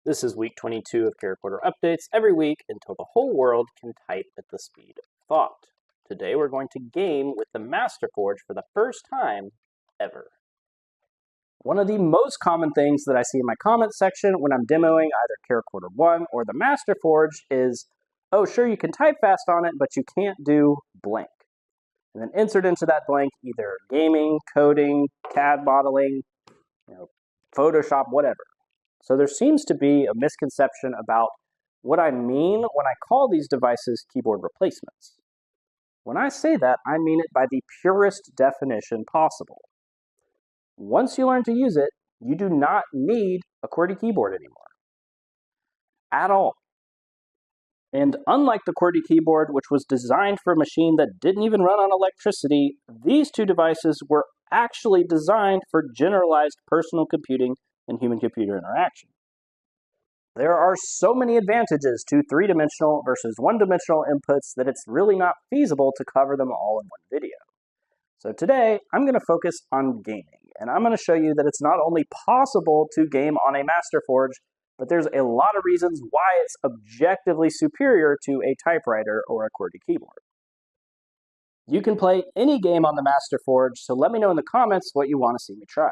This is week 22 of Qwerty updates every week until the whole world can type at the speed of thought. Today we're going to game with the Masterforge for the first time ever. One of the most common things that I see in my comments section when I'm demoing either Qwerty 1 or the Masterforge is, oh sure you can type fast on it, but you can't do blank. And then insert into that blank either gaming, coding, CAD modeling, Photoshop, whatever. So there seems to be a misconception about what I mean when I call these devices keyboard replacements. When I say that, I mean it by the purest definition possible. Once you learn to use it, you do not need a QWERTY keyboard anymore. At all. And unlike the QWERTY keyboard, which was designed for a machine that didn't even run on electricity, these two devices were actually designed for generalized personal computing and human-computer interaction. There are so many advantages to three-dimensional versus one-dimensional inputs that it's really not feasible to cover them all in one video. So today, I'm going to focus on gaming, and I'm going to show you that it's not only possible to game on a Masterforge, but there's a lot of reasons why it's objectively superior to a typewriter or a QWERTY keyboard. You can play any game on the Masterforge, so let me know in the comments what you want to see me try.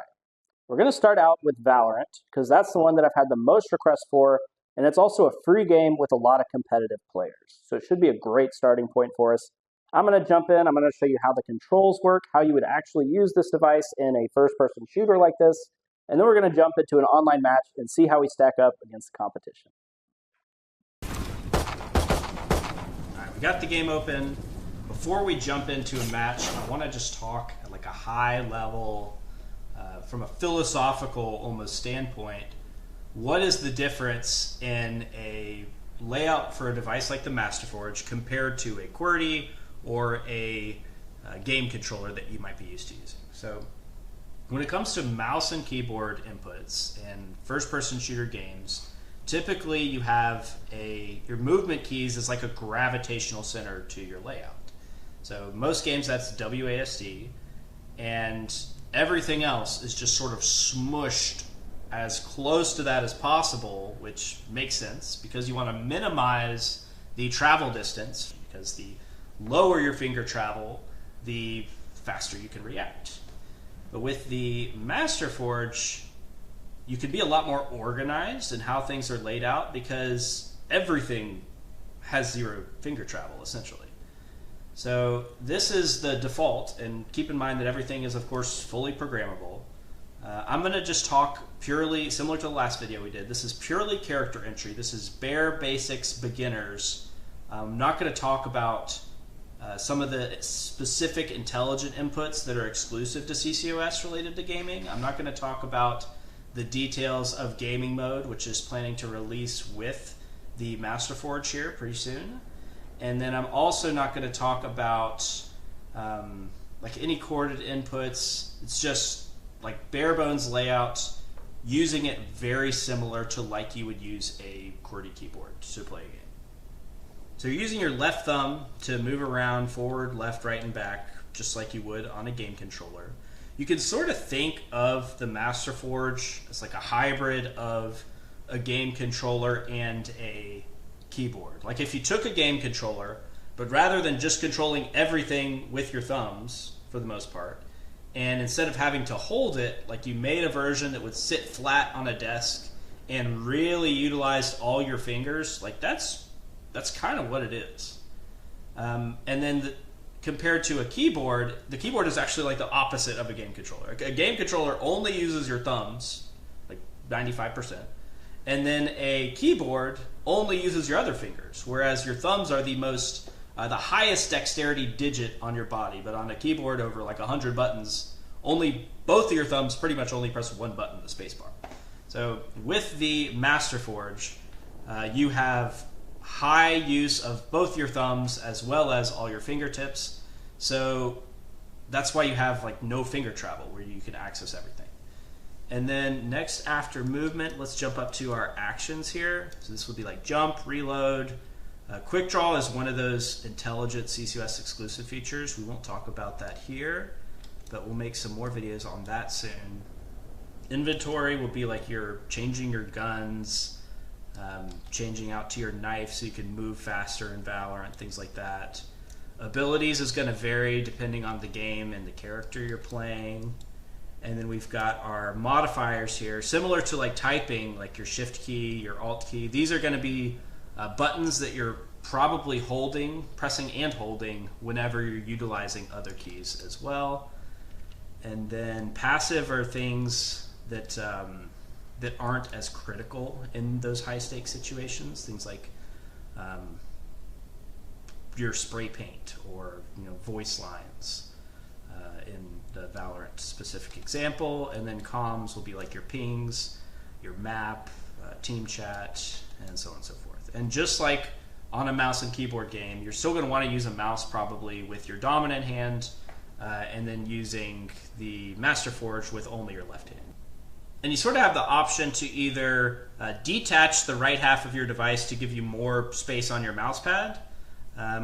We're going to start out with Valorant, because that's the one that I've had the most requests for, and it's also a free game with a lot of competitive players. So it should be a great starting point for us. I'm going to jump in, I'm going to show you how the controls work, how you would actually use this device in a first-person shooter like this, and then we're going to jump into an online match and see how we stack up against the competition. All right, we got the game open. Before we jump into a match, I want to just talk at like a high level, from a philosophical almost standpoint, what is the difference in a layout for a device like the Masterforge compared to a QWERTY or a game controller that you might be used to using? So when it comes to mouse and keyboard inputs in first-person shooter games, typically you have your movement keys is like a gravitational center to your layout. So most games that's WASD, and everything else is just sort of smushed as close to that as possible, which makes sense because you want to minimize the travel distance, because the lower your finger travel, the faster you can react. But with the Masterforge, you can be a lot more organized in how things are laid out because everything has zero finger travel, essentially. So this is the default, and keep in mind that everything is, of course, fully programmable. I'm going to just talk purely, similar to the last video we did, this is purely character entry. This is bare basics beginners. I'm not going to talk about some of the specific intelligent inputs that are exclusive to CCOS related to gaming. I'm not going to talk about the details of gaming mode, which is planning to release with the Masterforge here pretty soon. And then I'm also not going to talk about like any corded inputs. It's just like bare bones layout, using it very similar to like you would use a QWERTY keyboard to play a game. So you're using your left thumb to move around forward, left, right, and back, just like you would on a game controller. You can sort of think of the Masterforge as like a hybrid of a game controller and a keyboard. Like if you took a game controller, but rather than just controlling everything with your thumbs for the most part, and instead of having to hold it, like you made a version that would sit flat on a desk and really utilized all your fingers, like that's kind of what it is. And then compared to a keyboard, the keyboard is actually like the opposite of a game controller. A game controller only uses your thumbs, like 95%. And then a keyboard only uses your other fingers, whereas your thumbs are the highest dexterity digit on your body. But on a keyboard over like 100 buttons, both of your thumbs pretty much only press one button, the spacebar. So with the Masterforge, you have high use of both your thumbs as well as all your fingertips. So that's why you have like no finger travel, where you can access everything. And then next, after movement, let's jump up to our actions here. So this would be like jump, reload. Quick draw is one of those intelligent CCOS exclusive features. We won't talk about that here, but we'll make some more videos on that soon. Inventory will be like you're changing your guns, changing out to your knife so you can move faster in Valorant, things like that. Abilities is going to vary depending on the game and the character you're playing. And then we've got our modifiers here, similar to like typing, like your shift key, your alt key. These are going to be buttons that you're probably pressing and holding whenever you're utilizing other keys as well. And then passive are things that that aren't as critical in those high stakes situations. Things like your spray paint or voice lines in the Valorant specific example. And then comms will be like your pings, your map, team chat, and so on and so forth. And just like on a mouse and keyboard game, you're still going to want to use a mouse probably with your dominant hand, and then using the Master Forge with only your left hand. And you sort of have the option to either detach the right half of your device to give you more space on your mouse pad,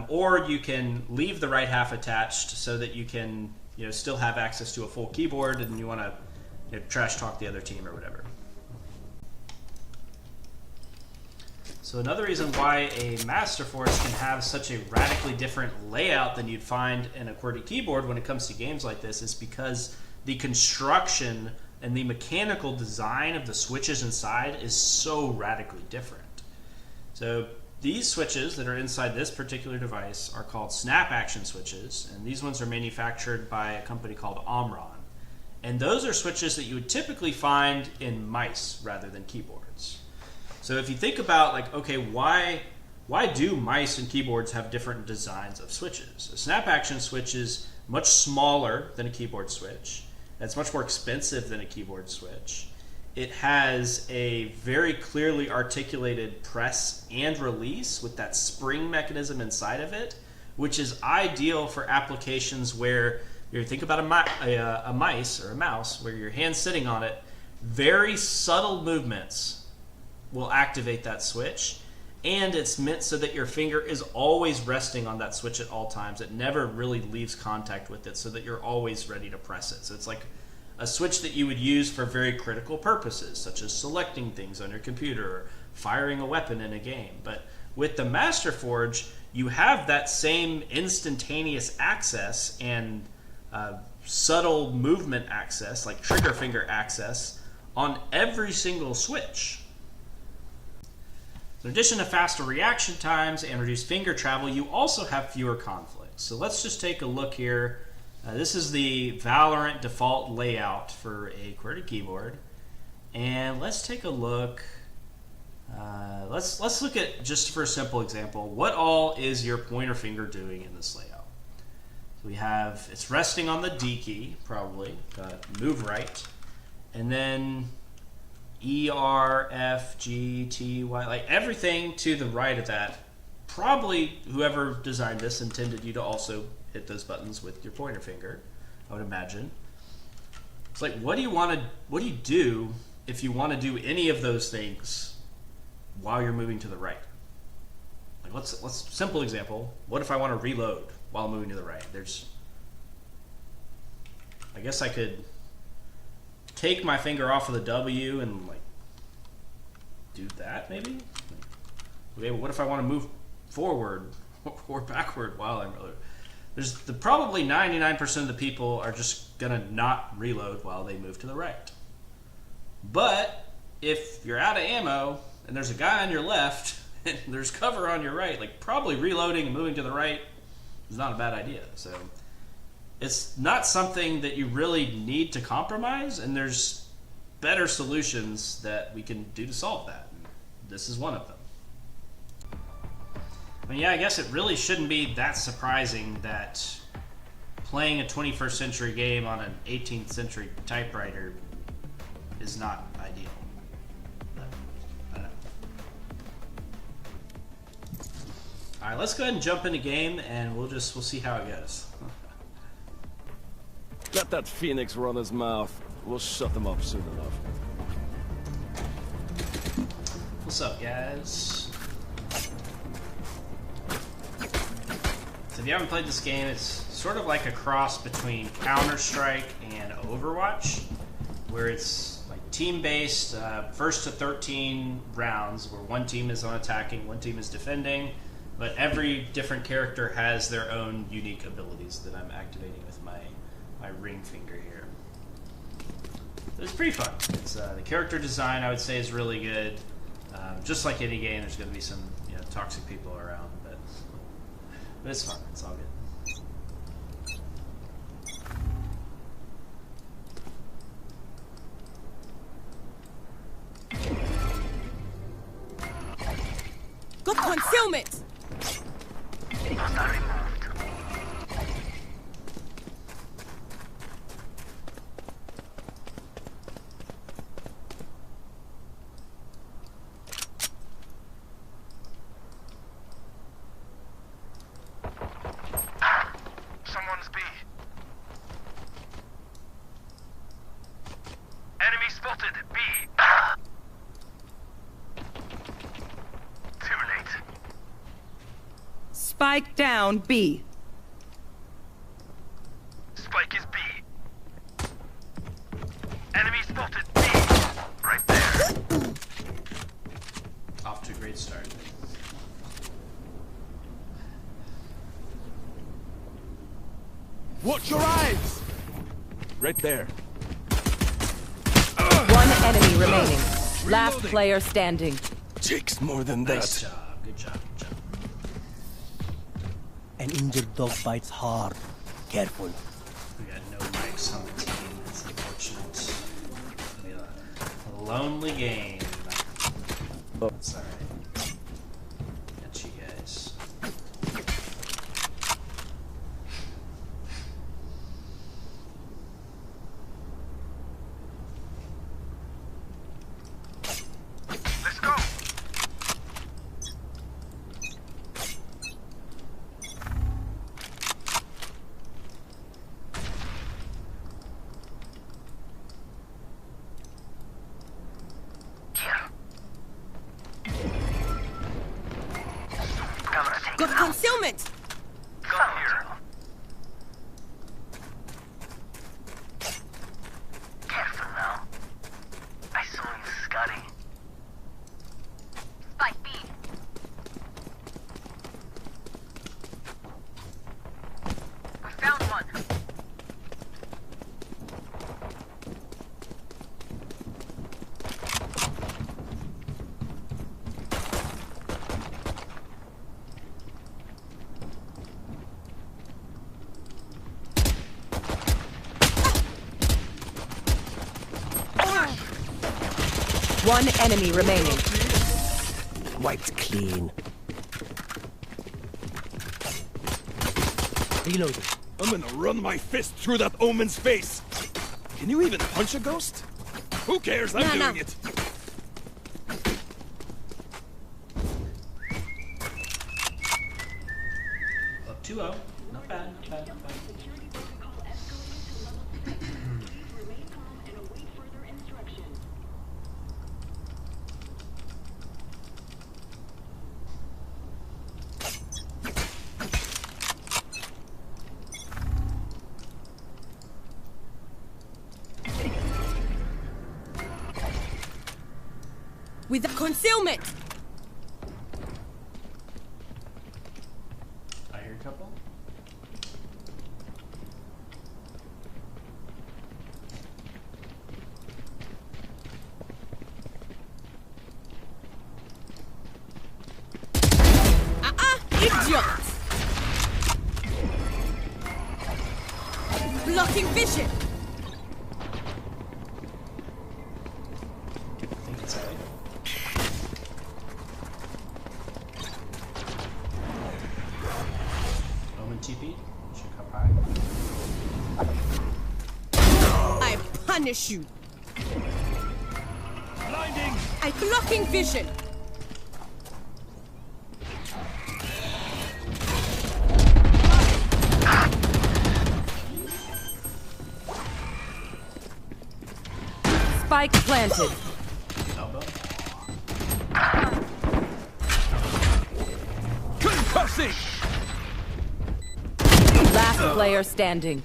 or you can leave the right half attached so that you can still have access to a full keyboard and you want to trash talk the other team or whatever. So another reason why a Master Forge can have such a radically different layout than you'd find in a QWERTY keyboard when it comes to games like this is because the construction and the mechanical design of the switches inside is so radically different. So these switches that are inside this particular device are called snap action switches, and these ones are manufactured by a company called Omron. And those are switches that you would typically find in mice rather than keyboards. So if you think about okay, why do mice and keyboards have different designs of switches? A snap action switch is much smaller than a keyboard switch. It's much more expensive than a keyboard switch. It has a very clearly articulated press and release with that spring mechanism inside of it, which is ideal for applications where you think about a mice or a mouse where your hand's sitting on it. Very subtle movements will activate that switch, and it's meant so that your finger is always resting on that switch at all times. It never really leaves contact with it so that you're always ready to press it. So it's like a switch that you would use for very critical purposes, such as selecting things on your computer or firing a weapon in a game. But with the Master Forge, you have that same instantaneous access and subtle movement access, like trigger finger access, on every single switch. In addition to faster reaction times and reduced finger travel, you also have fewer conflicts. So let's just take a look here. This is the Valorant default layout for a QWERTY keyboard. And let's take a look. Let's look at, just for a simple example, what all is your pointer finger doing in this layout? So we have, it's resting on the D key, probably, move right. And then E, R, F, G, T, Y, like everything to the right of that. Probably whoever designed this intended you to also hit those buttons with your pointer finger, I would imagine. It's like, what do you do if you want to do any of those things while you're moving to the right? Like let's simple example. What if I want to reload while moving to the right? I guess I could take my finger off of the W and do that maybe? Okay, well, what if I want to move forward or backward while I'm reloading? There's probably 99% of the people are just gonna not reload while they move to the right. But if you're out of ammo and there's a guy on your left and there's cover on your right, probably reloading and moving to the right is not a bad idea. So it's not something that you really need to compromise, and there's better solutions that we can do to solve that. And this is one of them. I mean, yeah, I guess it really shouldn't be that surprising that playing a 21st century game on an 18th century typewriter is not ideal. But, I don't know. All right, let's go ahead and jump into game, and we'll see how it goes. Let that Phoenix run his mouth. We'll shut them up soon enough. What's up, guys? So if you haven't played this game, it's sort of like a cross between Counter-Strike and Overwatch, where it's team-based, first to 13 rounds, where one team is on attacking, one team is defending, but every different character has their own unique abilities that I'm activating with my ring finger here. So it's pretty fun. It's the character design, I would say, is really good. Just like any game, there's going to be some toxic people around, but it's fun. It's all good. Got concealment! Someone's B. Enemy spotted. B. Too late. Spike down B. Spike is B. Enemy spotted. B. Right there. Off to a great start. Watch your eyes! Right there. One enemy remaining. Last player standing. Takes more than Nice that. job. Good job. Good job. An injured dog bites hard. Careful. We got no mics on the team. That's unfortunate. It'll be a lonely game. That's alright. Got you guys. Let's go. Yeah. Got concealment! Gun here. Careful now. I saw you, Scotty. Spike B. We found one. One enemy remaining. Wiped clean. Reloading. I'm gonna run my fist through that omen's face. Can you even punch a ghost? Who cares? I'm Nah, doing it. Up 2-0. Not bad. Not bad. Not bad. With the concealment! I hear a couple. Idiot! Blocking vision! I think it's A. Omen TP. Should come high. I punish you! Blinding! I blocking vision! Spike planted. Elbow. Concussing! Last player standing.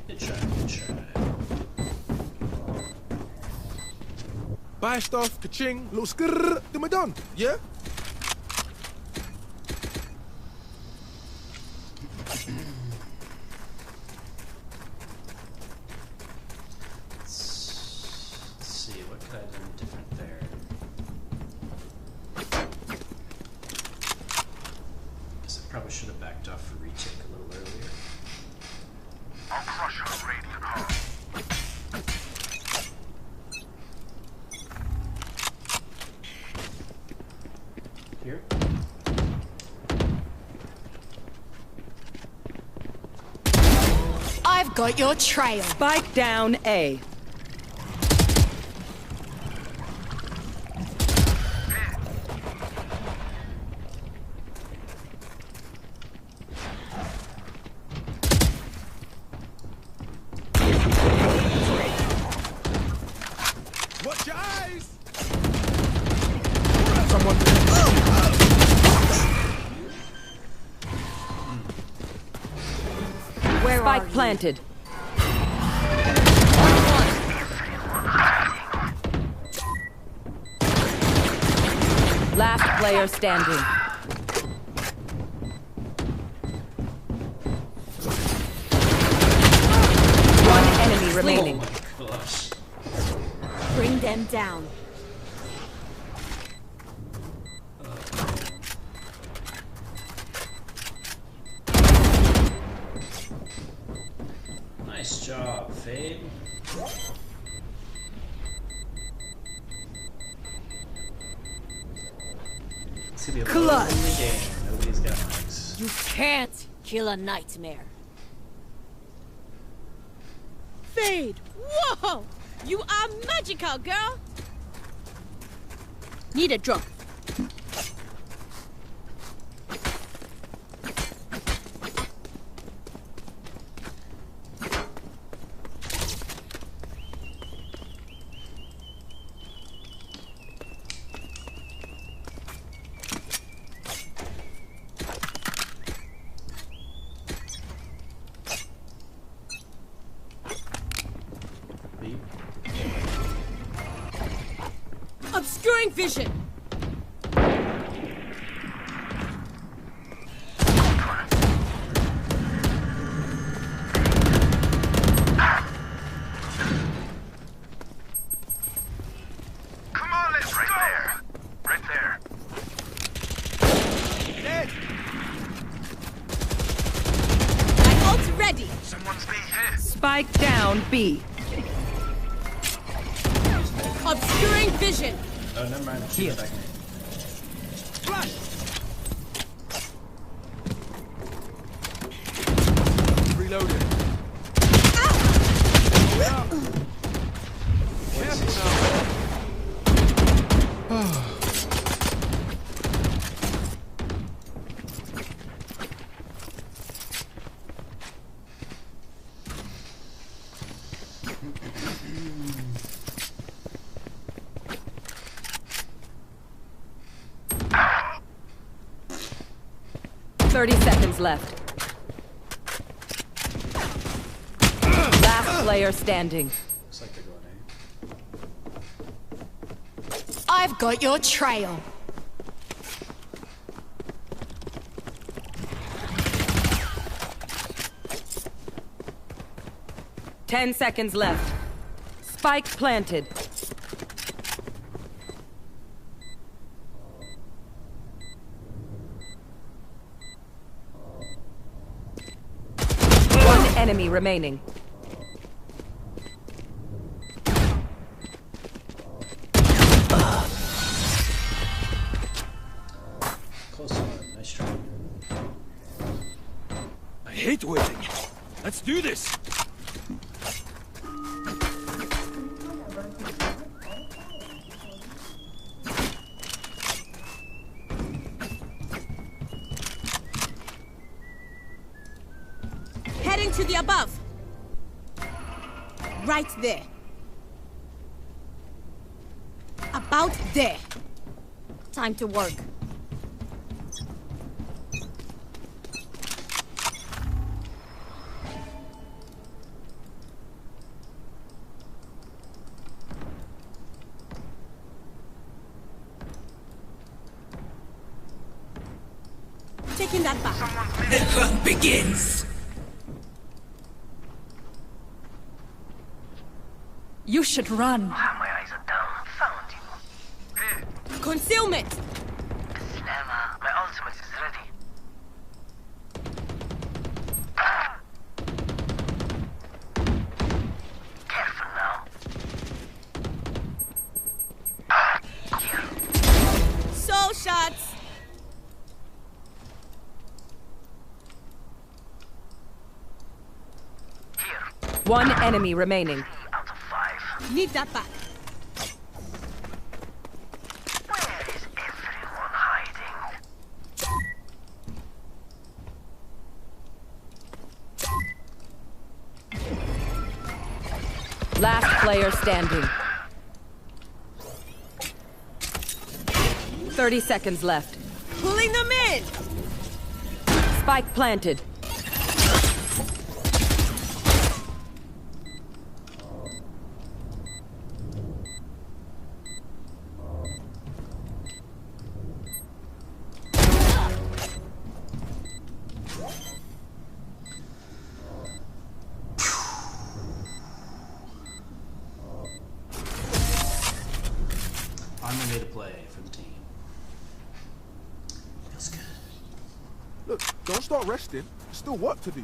Good try. Good try. buy stuff, ka-ching, little skrrr, then we're done. Yeah? Let's see, what could I have done different there? Guess I probably should have backed off for retake a little earlier. I'll crush her radiant heart. Here? I've got your trail. Spike down A. Watch your eyes! Where are Spike you? planted. Last player standing. One enemy remaining. Oh my gosh. Bring them down. Nice job, Fade. It's gonna be a Clutch. lonely game. Nobody's got mics. You can't kill a nightmare. Fade! Whoa! You are magical, girl! Need a drop. Beep. Obscuring vision! Come on, let's go! Right there. My ult's ready! Someone's being hit. Spike down B. Obscuring vision! Oh, never mind. Here. Back. Flash! Reloaded. Thirty seconds left. Last player standing. Looks like they're going A. I've got your trail. Ten seconds left. Spike planted. One enemy remaining. Close one. Nice try. I hate waiting. Let's do this. Heading to the above! Right there. About there. Time to work. Taking that back. The hunt begins. You should run. My eyes are down. Found you. Concealment. Slammer. My ultimate is ready. Careful now. Soul shots. Here. One enemy remaining. 3 out of 5. Need that back. Where is everyone hiding? Last player standing. 30 seconds left. Pulling them in. Spike planted. I'm ready to play for the team. Feels good. Look, don't start resting. There's still work to do.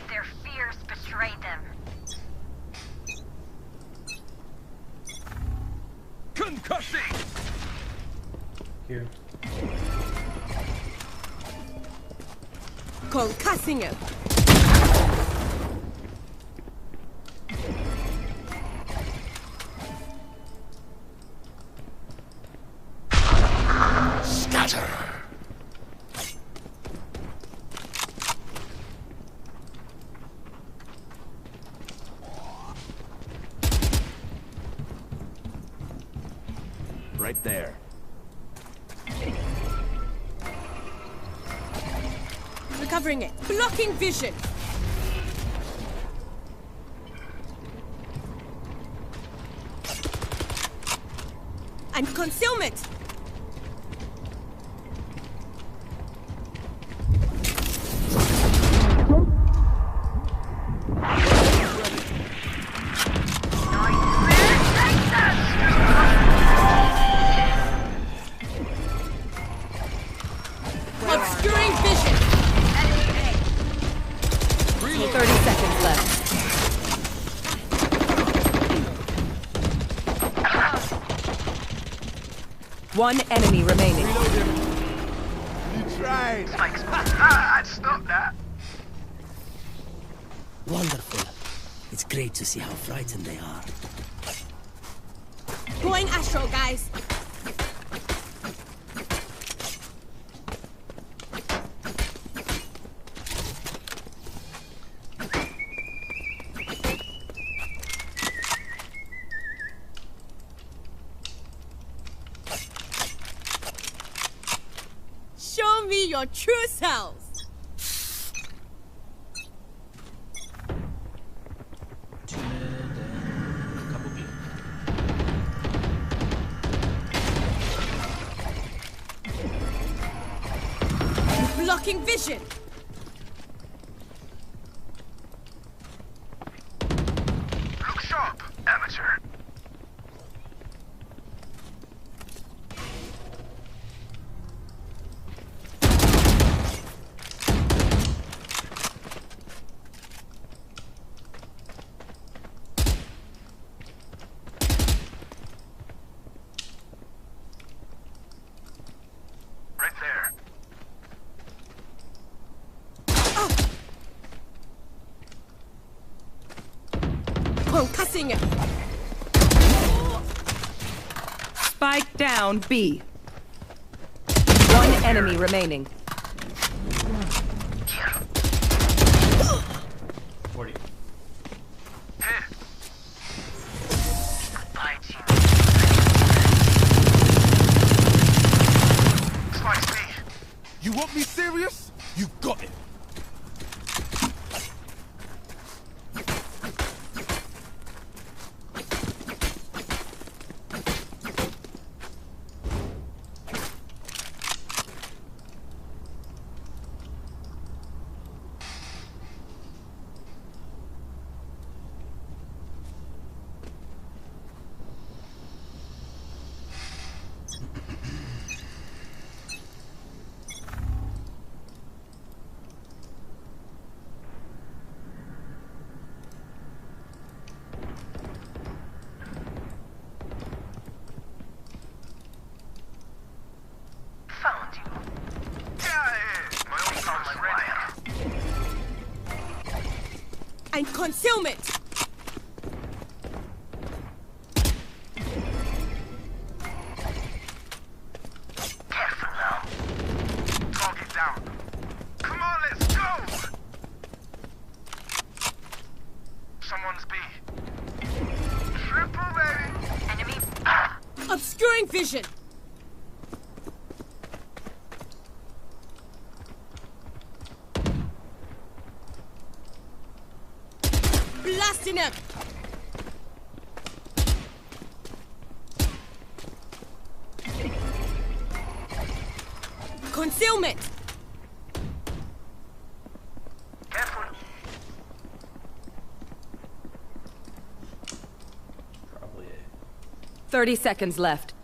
Their fears betrayed them. Concussing! Here. Concussing him. Scatter! Right there. Recovering it. Blocking vision. And concealment. Obscuring vision. 30 seconds left. One enemy remaining. You tried. Spikes. I'd stop that. Wonderful. It's great to see how frightened they are. Going astral, guys. Show me your true selves. 2 mid and a couple B. Blocking vision. Look sharp, amateur. Right there. Concussing him. Spike down B. One enemy remaining. 40. Bite you and concealment. Careful now. Target down. Come on, let's go! Someone's B. Triple ready. Enemy. Obscuring vision. Blasting him. Concealment. Careful. Probably a 30 seconds left.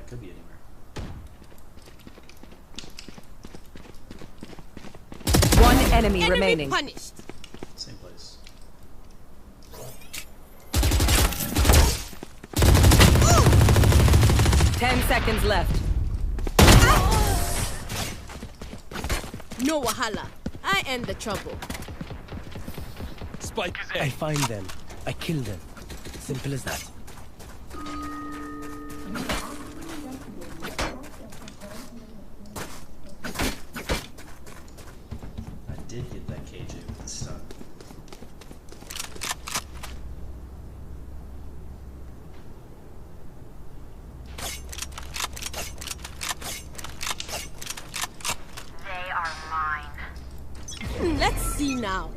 could be anywhere. One enemy remaining. Punished. Same place. Ooh. 10 seconds left. No wahala. I end the trouble. Spike. I find them. I kill them. Simple as that. I did get that KJ with the stun. They are mine. Let's see now.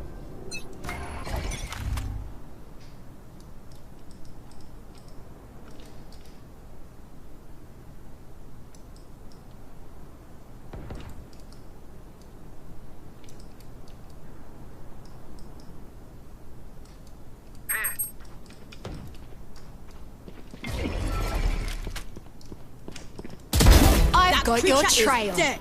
I've got your Creature is trail. dead.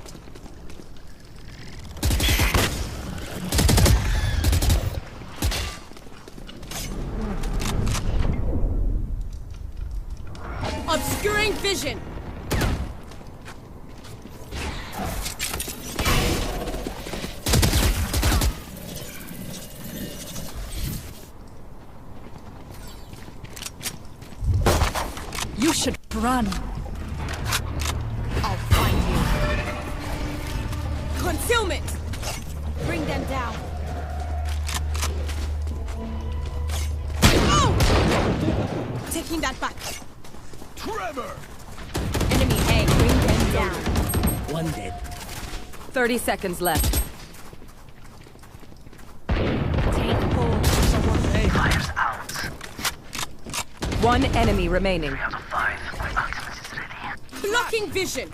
Obscuring vision. You should run. I'll find you. Concealment. Bring them down. Oh! Taking that back. Trevor! Enemy A. Bring them down. One dead. 30 seconds left. Take hold. Fire's out. One enemy remaining. 3 out of 5. My ultimate is ready. Blocking vision.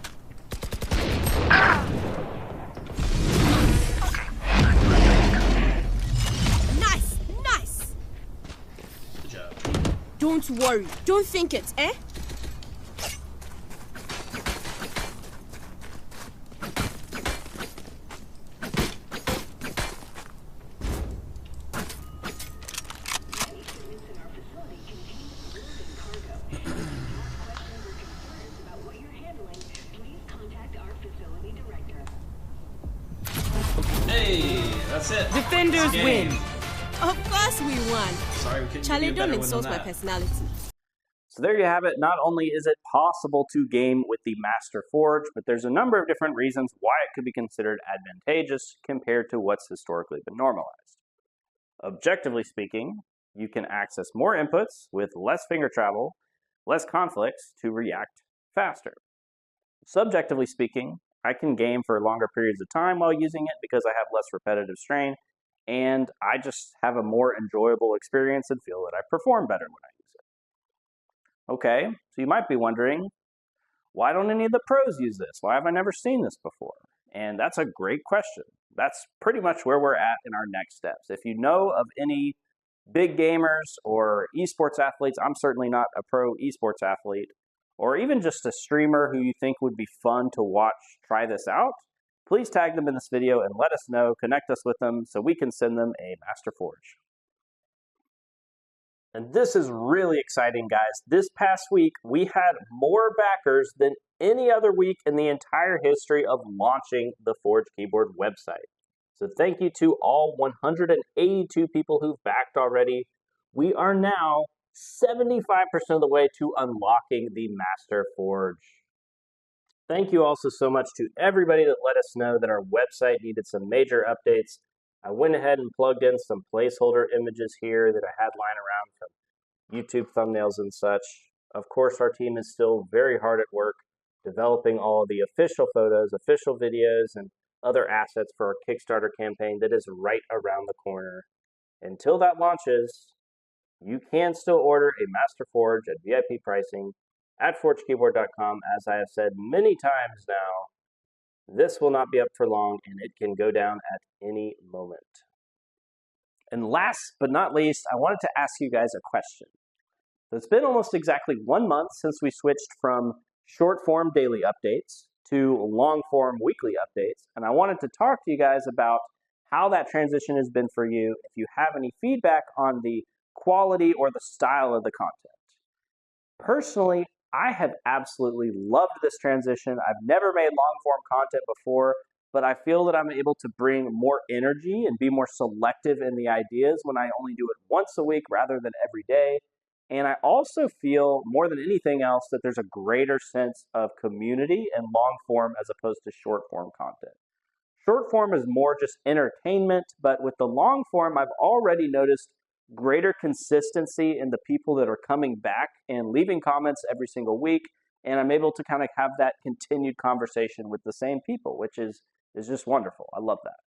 Nice, nice. Good job. Don't worry. Don't think it, eh? Hey, that's it. Defenders Game. win. Of course we won. Sorry, we couldn't Charlie, give you a don't better one insult than my that. personality. So there you have it. Not only is it possible to game with the Master Forge, but there's a number of different reasons why it could be considered advantageous compared to what's historically been normalized. Objectively speaking, you can access more inputs with less finger travel, less conflicts to react faster. Subjectively speaking, I can game for longer periods of time while using it because I have less repetitive strain, and I just have a more enjoyable experience and feel that I perform better when I use it. Okay, so you might be wondering, why don't any of the pros use this? Why have I never seen this before? And that's a great question. That's pretty much where we're at in our next steps. If you know of any big gamers or esports athletes, I'm certainly not a pro esports athlete, or even just a streamer who you think would be fun to watch try this out, please tag them in this video and let us know, connect us with them so we can send them a Master Forge. And this is really exciting, guys. This past week, we had more backers than any other week in the entire history of launching the Forge Keyboard website. So thank you to all 182 people who've backed already. We are now 75% of the way to unlocking the Master Forge. Thank you also so much to everybody that let us know that our website needed some major updates. I went ahead and plugged in some placeholder images here that I had lying around from YouTube thumbnails and such. Of course, our team is still very hard at work developing all of the official photos, official videos, and other assets for our Kickstarter campaign that is right around the corner. Until that launches, you can still order a Master Forge at VIP pricing at forgekeyboard.com. As I have said many times now, this will not be up for long and it can go down at any moment. And last but not least, I wanted to ask you guys a question. So it's been almost exactly 1 month since we switched from short form daily updates to long form weekly updates. And I wanted to talk to you guys about how that transition has been for you, if you have any feedback on the quality or the style of the content. Personally, I have absolutely loved this transition. I've never made long form content before, but I feel that I'm able to bring more energy and be more selective in the ideas when I only do it once a week rather than every day. And I also feel more than anything else that there's a greater sense of community in long form as opposed to short form content. Short form is more just entertainment, but with the long form, I've already noticed greater consistency in the people that are coming back and leaving comments every single week. And I'm able to kind of have that continued conversation with the same people, which is just wonderful. I love that.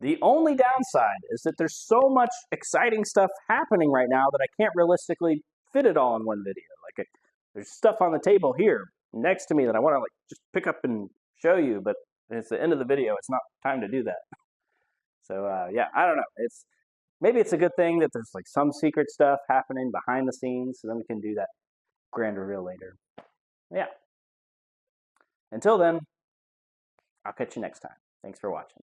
The only downside is that there's so much exciting stuff happening right now that I can't realistically fit it all in one video. Like there's stuff on the table here next to me that I want to like just pick up and show you, but it's the end of the video. It's not time to do that. So yeah, I don't know. Maybe it's a good thing that there's like some secret stuff happening behind the scenes, so then we can do that grand reveal later. Yeah. Until then, I'll catch you next time. Thanks for watching.